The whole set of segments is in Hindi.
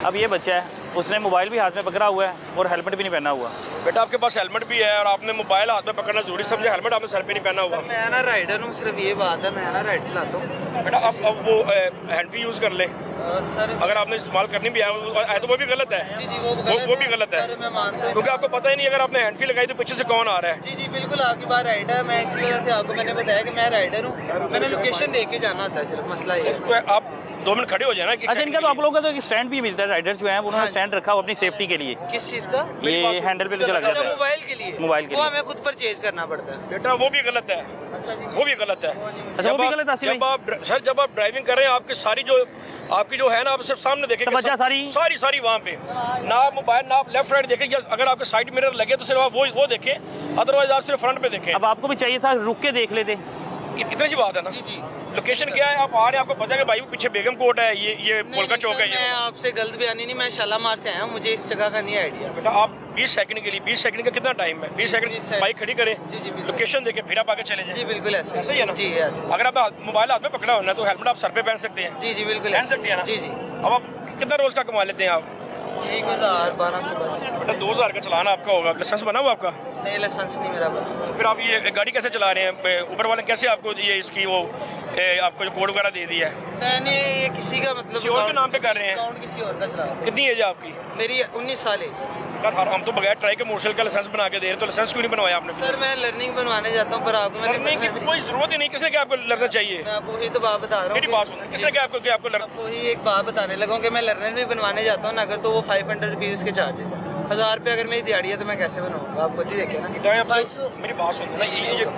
अब ये बच्चा है, उसने मोबाइल भी हाथ में पकड़ा हुआ है और हेलमेट भी नहीं पहना हुआ। बेटा आपके पास हेलमेट भी है और आपने मोबाइल हाथ में पकड़ना जरूरी समझे, हेलमेट आपने सर पे नहीं पहना हुआ। मैं ना राइडर हूँ, सिर्फ ये बात है, मैं ना राइड चलाता हूँ। बेटा अब वो हैंड फ्री यूज़ कर ले सर, अगर आपने इस्तेमाल करनी भी है तो वो भी गलत है। जी जी वो भी गलत है, मैं मानता हूँ, क्योंकि आपको पता ही नहीं अगर आपने हैंड फ्री लगाई तो पीछे से कौन आ रहा है। जी जी बिल्कुल आपकी बात राइट है। मैं इसी वजह से आपको मैंने बताया कि मैं राइडर हूँ, मैंने लोकेशन देख के जाना होता है, सिर्फ मसला ये है। आप 2 मिनट खड़े हो जाए ना। अच्छा, इनका तो आप लोगों का तो एक स्टैंड भी मिलता है, राइडर जो है उन्होंने स्टैंड रखा हो अपनी सेफ्टी के लिए। किस चीज़ का? ये हैंडल पे जो लगा अच्छा, है मोबाइल के लिए। मोबाइल के वो लिए। हमें खुद परचेज करना पड़ता है। बेटा वो भी गलत है। अच्छा जी, वो भी गलत है। अच्छा, वो भी गलत है। जब आप ड्राइविंग कर रहे हैं आपकी जो है ना, आप सिर्फ सामने देखेंगे तवज्जो सारी वहाँ पे ना, आप मोबाइल ना आप लेफ्ट राइट देखें, या अगर आपके साइड मिरर लगे तो सिर्फ आप वो देखें, अदरवाइज आप सिर्फ फ्रंट पे देखें। अब आपको भी चाहिए था रुक के देख लेते। इतनी सी बात है ना। जी जी। लोकेशन क्या है, आप आ रहे हैं, आपको पता है कि भाई पीछे बेगम कोट है, ये पोलका चौक है। मैं आपसे गलत बयानी नहीं, मैं शालामार से आया हूँ, मुझे इस जगह का नहीं आइडिया। बेटा आप 20 सेकंड के लिए, 20 सेकंड का कितना टाइम है? 20 सेकंड बाइक खड़ी करें, जी जी बिल्कुल। लोकेशन देके फिर आप आगे चले जाएं। जी बिल्कुल ऐसे ऐसे ही है ना। जी ऐसे। अगर आप मोबाइल हाथ में पकड़ा होना तो हेलमेट आप सर पे पहन सकते हैं। जी जी बिल्कुल पहन ऐसे। सकते हैं ना। जी जी। अब आप कितना रोज का कमा लेते हैं आप? 1000-1200 बस। बेटा 2000 का चलाना आपका होगा। लाइसेंस बना हुआ आपका? नहीं, लाइसेंस नहीं मेरा बना। फिर आप ये गाड़ी कैसे चला रहे हैं? ऊपर वाले कैसे आपको ये इसकी वो आपको जो कोड वगैरह दे दिया है? मैंने ये किसी का मतलब किसी और के नाम पे कर रहे हैं? अकाउंट किसी और का चला रहा हूं। कितनी एज है आपकी? मेरी 19 साल है। यार हम तो बगैर ट्राई के मोटरसाइकिल का लाइसेंस बना के दे रहे हैं, तो लाइसेंस क्यों नहीं बनवाया आपने? सर मैं लर्निंग बनवाने जाता हूँ, पर आपको लर्निंग की कोई जरूरत ही नहीं। किसने क्या आपको लर्नर चाहिए? मैं आपको वही तो बात बता रहा हूँ। मेरी बात सुनो, किसने क्या आपको आपको वही एक बात बताने लगा हूँ कि मैं लर्नर भी बनवाने जाता हूँ ना, अगर तो वो 500 रुपीज़ के चार्जेस है। 1000 रुपये अगर मेरी दिहाड़ी है तो मैं कैसे बनाऊँगा? आप खुद ही देखें ना। मेरी बात सुनो ना, ये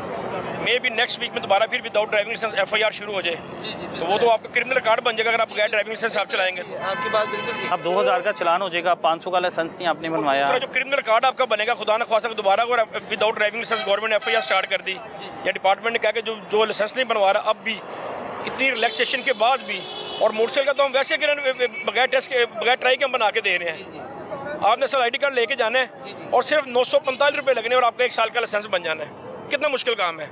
मे भी नेक्स्ट वीक में दोबारा फिर विदाउट ड्राइविंग लाइसेंस FIR शुरू हो जाए, जी जी तो वो तो आपका क्रिमिनल रिकॉर्ड बन जाएगा अगर आप बगैर ड्राइविंग लाइसेंस आप चलाएंगे। आपकी बात बिल्कुल ठीक। अब 2000 का चलान हो जाएगा, 500 का लाइसेंस नहीं आपने बनवाया। जो क्रिमिनल रिकॉर्ड आपका बनेगा, खुदा न ख्वास्ता दोबारा अगर विदाउट ड्राइविंग लाइसेंस गवर्नमेंट ने FIR स्टार्ट कर दी, या डिपार्टमेंट ने कहा कि जो लाइसेंस नहीं बनवा रहा, अब भी इतनी रिलैक्सेशन के बाद भी, और मोटरसाइकिल का तो हम वैसे बगैर टेस्ट के बगैर ट्राई के हम बना के दे रहे हैं। आपने सर ID कार्ड लेके जाना है और सिर्फ 945 रुपये लगने और आपका 1 साल का लाइसेंस बन जाना है। कितना मुश्किल काम है?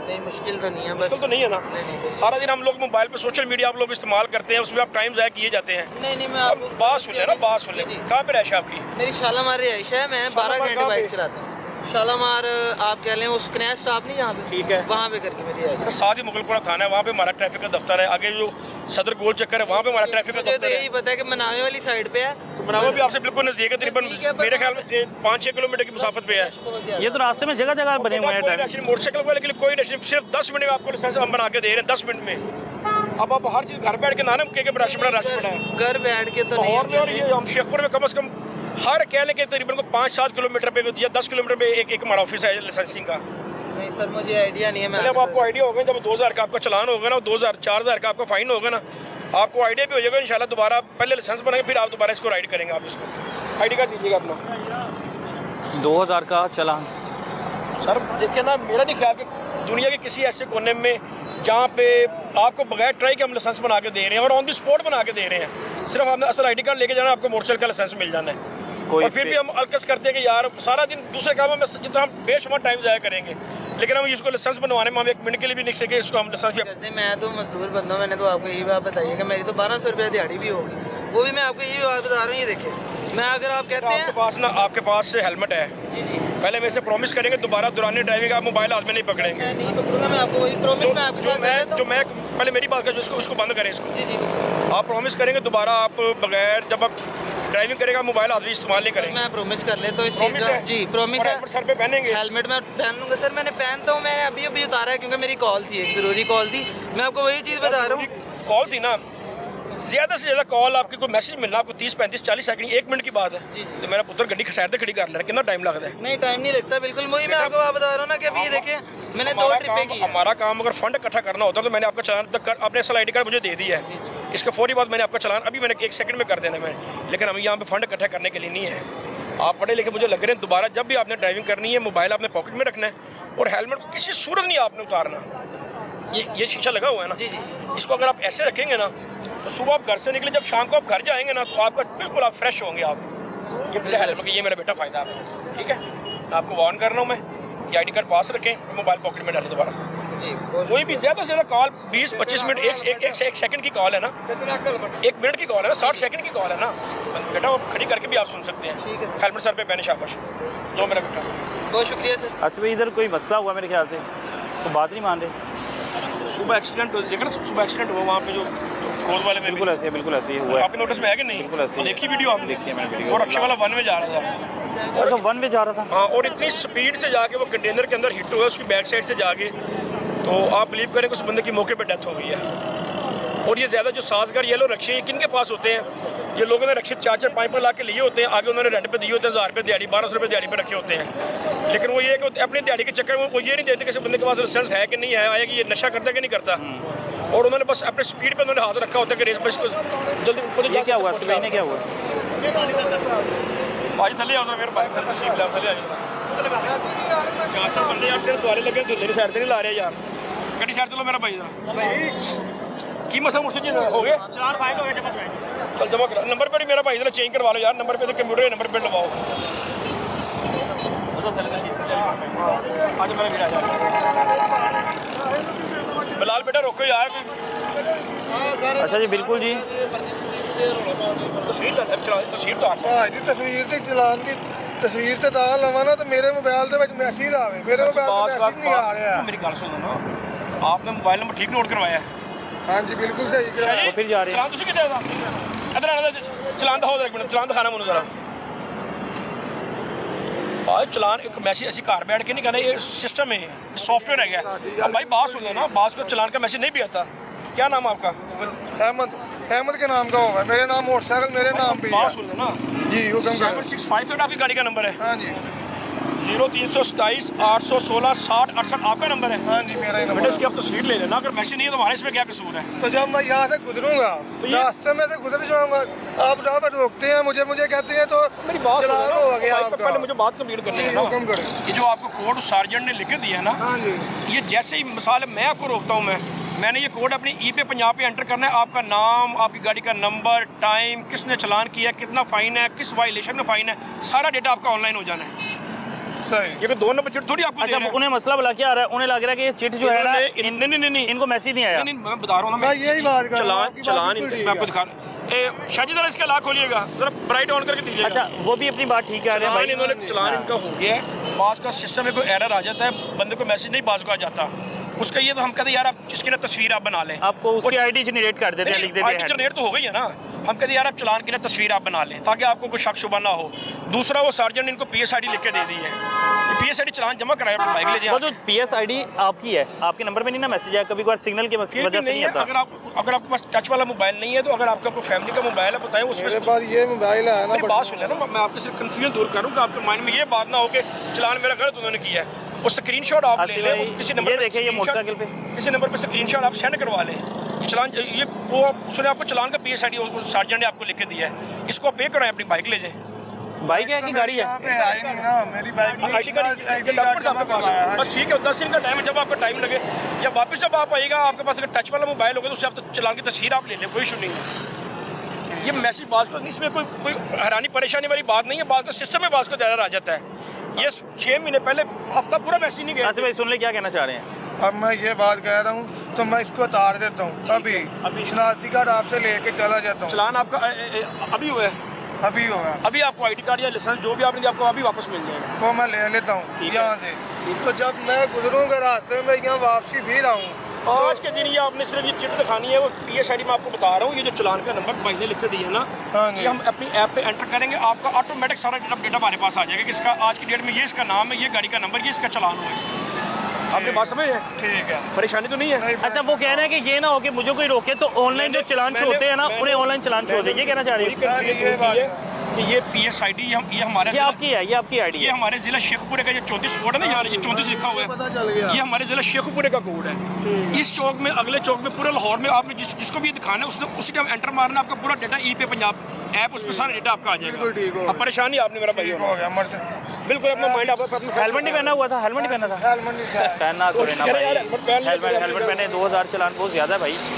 नहीं मुश्किल तो नहीं है, बस मुश्किल तो नहीं है ना। नहीं। सारा दिन हम लोग मोबाइल पे सोशल मीडिया आप लोग इस्तेमाल करते हैं, उसमें आप टाइम ज़ाया किए जाते हैं। नहीं मैं आपको बात सुन ले ना, बात सुन ले। कहाँ पे रैश है आपकी? मेरी शालामार रिहाइश है, मैं 12 घंटे बाइक चलाता हूँ। शालामार आप कह लें उस कन्या स्टॉप नहीं जहाँ पे, ठीक है, वहाँ पे करके मेरी रिहाइश है। साथ ही मुगलपुरा थाना है, वहाँ पे हमारा ट्रैफिक का दफ्तर है। आगे जो सदर गोल चक्कर है वहाँ पे हमारा ट्रैफिक का मुझे तो दफ्तर यही पता है कि मनावे वाली साइड पे है। है। बनावा भी आपसे बिल्कुल नजदीक है, तकरीबन मेरे ख्याल में 5-6 किलोमीटर की मुसाफत पे है। ये तो रास्ते में जगह जगह बने हुए हैं। मोटरसाइकिल वाले के लिए कोई रश, सिर्फ 10 मिनट में आपको लाइसेंस हम बना के दे रहे हैं, 10 मिनट में। अब आप हर चीज़ घर बैठ के नानम के रश बड़ा है, घर बैठ के तो नहीं। और ये हम शेखपुर में कम से कम हर कह लें कि तकरीबन 5-7 किलोमीटर पे या 10 किलोमीटर पे एक हमारा ऑफिस है लाइसेंसिंग का। नहीं सर मुझे आइडिया नहीं है। मैं जब आपको आइडिया होगा, जब 2000 का आपका चलान होगा ना, 2000-4000 का आपका फाइन होगा ना, आपको आइडिया भी हो जाएगा इंशाल्लाह। दोबारा पहले लाइसेंस बनाएंगे, फिर आप दोबारा इसको राइड करेंगे। आप इसको ID कार्ड दीजिएगा अपना। 2000 का चलान सर देखिए ना, मेरा नहीं ख्याल कि दुनिया के किसी ऐसे कोने में जहाँ पे आपको बगैर ट्राई के हम लाइसेंस बना के दे रहे हैं और ऑन द स्पॉट बना के दे रहे हैं। सिर्फ आपने असल ID कार्ड लेके जाना, आपको मोटरसाइकिल का लाइसेंस मिल जाना है। और फिर भी हम अलकस करते हैं कि यार सारा दिन दूसरे कामों में जितना हम बेशुमार टाइम ज़ाया करेंगे, लेकिन हम इसको लाइसेंस बनवाने में हम 1 मिनट के लिए भी नहीं सके इसको हम लाइसेंस करते। मैं तो मजदूर बंदा हूँ, मैंने तो आपको यही बात बताई है कि मेरी तो 1200 रुपये दिहाड़ी भी होगी। वो भी मैं आपको यही बात बता रहा हूँ। ये देखिए, मैं अगर आप कहते हैं आपके पास से हेलमेट है, जी जी, पहले मेरे से प्रॉमिस करेंगे दोबारा दौरान ड्राइविंग आप मोबाइल हाथ में नहीं पकड़ेंगे। मैं नहीं पकड़ूंगा, मैं आपको वही प्रॉमिस मैं आपके साथ जो मैं पहले मेरी बात कर, उसको बंद करें इसको। जी जी आप प्रॉमिस करेंगे दोबारा आप बगैर, जब आप ड्राइविंग करेगा मोबाइल हाथ में इस्तेमाल नहीं करेंगे। मैं प्रॉमिस कर लेता हूँ इस चीज़ का। जी प्रॉमिस है। सर पे पहनेंगे हेलमेट मैं पहन लूँगा सर, मैंने पहनता हूँ। मैंने अभी उतारा है क्योंकि मेरी कॉल थी, एक ज़रूरी कॉल थी। मैं आपको वही चीज़ बता रहा हूँ। कॉल थी ना, ज़्यादा से ज़्यादा कॉल आपकी कोई मैसेज मिलना आपको 30-35-40 सेकंड 1 मिनट की बात है। तो मेरा पुत्र गड्डी खसारते खड़ी कर लेना, कितना टाइम लगता है? नहीं टाइम नहीं लगता बिल्कुल। वही मैं आपको बात बता रहा हूँ ना कि अभी देखिए मैंने 2 ट्रिपें की। हमारा काम अगर फंड इकट्ठा करना होता तो मैंने आपका चालान अपने असल ID कार्ड मुझे दे दिया है, इसके फौरी बाद मैंने आपका चालान अभी मैंने 1 सेकंड में कर देना है। लेकिन हम यहाँ पे फंड इकट्ठा करने के लिए नहीं है। आप पढ़े लिखे मुझे लग रहे हैं, दोबारा जब भी आपने ड्राइविंग करनी है मोबाइल आपने पॉकेट में रखना है और हेलमेट को किसी सूरत नहीं आपने उतारना। ये शीशा लगा हुआ है ना, जी जी, इसको अगर आप ऐसे रखेंगे ना तो सुबह आप घर से निकले, जब शाम को आप घर जाएंगे ना तो आपका बिल्कुल आप फ्रेश होंगे। आप ये मेरा हेलमेट, ये मेरा बेटा फ़ायदा है। ठीक है, आपको वार्न कर रहा हूँ मैं, ये ID कार्ड पास रखें, मोबाइल पॉकेट में डालें दोबारा। जी कोई भी ज़्यादा से ज़्यादा कॉल 20-25 मिनट एक सेकंड की कॉल है ना, 1 मिनट की कॉल है ना, 60 सेकंड की कॉल है ना बेटा, वो खड़ी करके भी आप सुन सकते हैं। ठीक है सर। हेलमेट सर पे पहने, शाबाश, दो मेरा बेटा। बहुत शुक्रिया सर। अच्छा भाई इधर कोई मसला हुआ मेरे ख्याल से, तो बात नहीं मान रहे। सुबह एक्सीडेंट देखा ना, सुबह एक्सीडेंट हुआ वहाँ पे जो फरोज वाले में। बिल्कुल ऐसे ही हुआ है। आपके नोटिस में है कि नहीं? बिल्कुल ऐसे ही। देखी वीडियो आपने? देखी है मैंने वीडियो। और रक्षा वाला 1 में जा रहा था। अच्छा 1 वे जा रहा था। हाँ, और इतनी स्पीड से जाके वो कंटेनर के अंदर हिट हुआ, उसकी बैक साइड से जाके, तो आप बिलीव करें कि उस बंदे की मौके पे डेथ हो गई है। और ये ज़्यादा जो साजगार येलो रक्शे किन के पास होते हैं, ये लोगों ने रक्शे 4-4 5 ला के लिए होते हैं, आगे उन्होंने रेंट पे दिए होते हैं, 1000 रुपये दिहाड़ी, 1200 रुपये दिहाड़ी पे रखे होते हैं। लेकिन वो ये कि अपनी दिहाड़ी के चक्कर में वो ये नहीं देते कि इस बंदे के पास लाइसेंस है कि नहीं है, आया कि ये नशा करता है कि नहीं करता। और उन्होंने बस अपने स्पीड पे उन्होंने हाथ रखा होता है कि रेस बस को जल्दी। ये क्या हुआ सिपाही ने, क्या हुआ? भाई थले आओ मेरे भाई थले आ जाओ। 4-4 बंदे यार तेरे द्वारे लगे, मेरी साइड से नहीं ला रहे यार, गड्डी साइड चलो मेरा भाई जरा। की मसा मुझसे जी हो गए, चलान फाइन हो गए, चल जमा करा नंबर प्लेट मेरा भाई जरा चेंज करवा लो यार, number plate computer number plate लगाओ। आज मेरा वीर आ जा बिलाल बेटा, रोको यार। अच्छा जी बिल्कुल जी। तस्वीर तो आप जी तस्वीर से चलान की तस्वीर से दाल लवा ना, तो मेरे मोबाइल के मैसेज आवे, मेरे मोबाइल में मैसेज नहीं आ रहा। मेरी गल सुनो ना, आपने मोबाइल नंबर ठीक नोट करवाया है? हाँ जी बिल्कुल सही करा। तो फिर जा रहे हैं। चलान तुसी कितने दा इधर आना, चलान दिखाओ जरा, एक मिनट चलान दिखाना मुझे जरा। भाई चलान एक मैसेज ऐसी घर बैठ के नहीं करना, ये सिस्टम है, सॉफ्टवेयर है। अब भाई बात सुन लो ना, बात को चलान का मैसेज नहीं भी आता। क्या नाम आपका? अहमद के नाम का होगा, मेरे नाम मोटरसाइकिल मेरे नाम पे बात है। सुन लो ना, जी हुक्म करें। 7658 आपकी गाड़ी का नंबर है? हाँ जी 0327 816 60 68 आपका नंबर है? हाँ जी मेरा ही बेटा नंबर इसकी आप तस्वीर ले लेना, अगर मैसेज नहीं है तो हमारे इसमें क्या कसूर है? तो जब मैं यहाँ से गुजरूंगा, रास्ते में से गुजर जाऊंगा, आप जहाँ पर रोकते हैं मुझे कहते हैं तो मेरी बात चलान सुनो ना, हो गया भाई, आपका। पहले मुझे बात कंप्लीट करनी है जी ना। हुक्म करें। ये जो आपको कोड सार्जेंट ने लिख के दिया है ना, हाँ जी ये जैसे ही मिसाल मैं आपको रोकता हूँ, मैंने ये कोड अपनी ई पे पंजाब पे एंटर करना है, आपका नाम, आपकी गाड़ी का नंबर, टाइम, किसने चलान किया, कितना फ़ाइन है, किस वायलेशन में फ़ाइन है, सारा डेटा आपका ऑनलाइन हो जाना है। सही। ये कोई 2 नंबर चिट थोड़ी आपको दे अच्छा रहे हैं। उन्हें मसला बुला क्या आ रहा है, उन्हें लग रहा है कि ये चिट जो है ना नहीं, इनको मैसेज नहीं आया। नहीं, मैं बता रहा हूँ ना, मैं यही बात कर रहा हूँ, चलान आपकी बात चलान बिल्कुल ठीक मैं आपको है। दिखा शाहजी जरा इसका लाख खोलिएगा, जरा ब्राइट ऑन करके दीजिएगा। अच्छा वो भी अपनी बात ठीक कह रहे हैं चलान भाई। इन्होंने चलान इनका हो गया है, बास का सिस्टम में कोई एरर आ जाता है, बंदे को मैसेज नहीं बास को आ जाता उसका, ये तो हम कहते हैं यार आप इसकी ना तस्वीर आप बना लें, आपको उसकी आईडी जनरेट कर देते हैं, लिख देते हैं। जनरेट तो हो गई है ना, हम कहते हैं यार आप चलान की ना तस्वीर आप बना लें ताकि आपको कोई शक शुबा ना हो। दूसरा वो सार्जेंट ने इनको PSID लिख के दे दी है, PSID चलान जमा कराया अपने बाइक ले वो जो PSID आपकी है, आपके नंबर में नहीं ना मैसेज आया, कभी कभार सिग्नल की वजह से नहीं आता। अगर आपके पास टच वाला मोबाइल नहीं है तो अगर आपका कोई फैमिली का मोबाइल है बताएं उसमें मेरे पास ये मोबाइल है ना, मेरी बात सुन लेना, मैं आपके सिर्फ कंफ्यूजन दूर करूँ कि आपके माइंड में ये बात ना हो कि चलान मेरा गलत उन्होंने किया है। वो स्क्रीनशॉट आप ले लें, किसी नंबर ये देखिए ये मोटरसाइकिल पे किसी नंबर पे स्क्रीनशॉट आप सेंड करवा लें, ये चलान ये वो उसने आपको चलान का PSID सार्जेंट ने आपको लिख के दिया है, इसको आप पे कराएं, अपनी बाइक ले जाएं। बाइक है कि गाड़ी है? यहाँ पे है ही नहीं ना मेरी बाइक में। ID कार्ड डॉक्यूमेंट्स आपके पास है, बस ठीक है, 10 दिन का टाइम है, जब आपको टाइम लगे या वापस जब आप आएगा, आपके पास अगर टच वाला मोबाइल होगा तो उससे आप चलान की तस्वीर आप ले लें, कोई इशू नहीं है। ये मैसेज बात को इसमें कोई हैरानी परेशानी वाली बात नहीं है, बात का सिस्टम में बात को ज़्यादा आ जाता है। ये 6 महीने पहले हफ्ता पूरा मैसेज नहीं गया। अच्छा भाई सुन ले क्या कहना चाह रहे हैं? अब मैं ये बात कह रहा हूँ तो मैं इसको उतार देता हूँ, अभी शनाख्ती कार्ड आपसे लेके चला जाता हूँ। चलान आपका अभी हुआ है? अभी होगा, अभी आपको ID कार्ड या लाइसेंस जो भी आपने दिया आपको अभी वापस मिल जाएगा। तो मैं ले लेता हूँ यहाँ से। तो जब मैं गुजरूंगा रास्ते में यहाँ वापसी भी आऊँ, आज के दिन ये आपने सिर्फ ये चिट दिखानी है, वो PSID में आपको बता रहा हूँ, ये जो चलान का नंबर भाई ने लिख के दिया है ना, हाँ जी। ये हम अपनी ऐप पे एंटर करेंगे, आपका ऑटोमेटिक सारा डेटा हमारे पास आ जाएगा कि इसका आज की डेट में ये इसका नाम है, ये गाड़ी का नंबर, ये इसका चलान हुआ इसका। आपके बात समझ है? ठीक है। परेशानी तो नहीं है? अच्छा वो कह रहे हैं कि ये ना हो कि मुझे कोई रोके तो ऑनलाइन जो चलान शो होते हैं ना उन्हें ऑनलाइन चलान शो होते हैं, ये कहना चाह रहे हैं? ये बात है कि ये PSID ये हमारे ये आपकी है, ये आपकी आईडी ये है। हमारे जिला शेखपुरे का जो 34 कोड है ना यार, ये 34 लिखा हुआ है, पता चल गया। ये हमारे जिला शेखपुरे का कोड है। इस चौक में, अगले चौक में, पूरे लाहौर में आपने जिसको भी ये दिखाना है उसने उसी टाइम एंटर मारना, आपका पूरा डेटा ई पे पंजाब ऐप उस पर सारा डेटा आपका आ जाएगा। ठीक हो अब परेशानी आपने मेरा भाई हो गया मर बिल्कुल अपना माइंड आप अपना हेलमेट नहीं पहना हुआ था? हेलमेट नहीं पहना था? हेलमेट नहीं था। पहना तो है ना भाई, हेलमेट पहने 2000 चलान बहुत ज्यादा है भाई।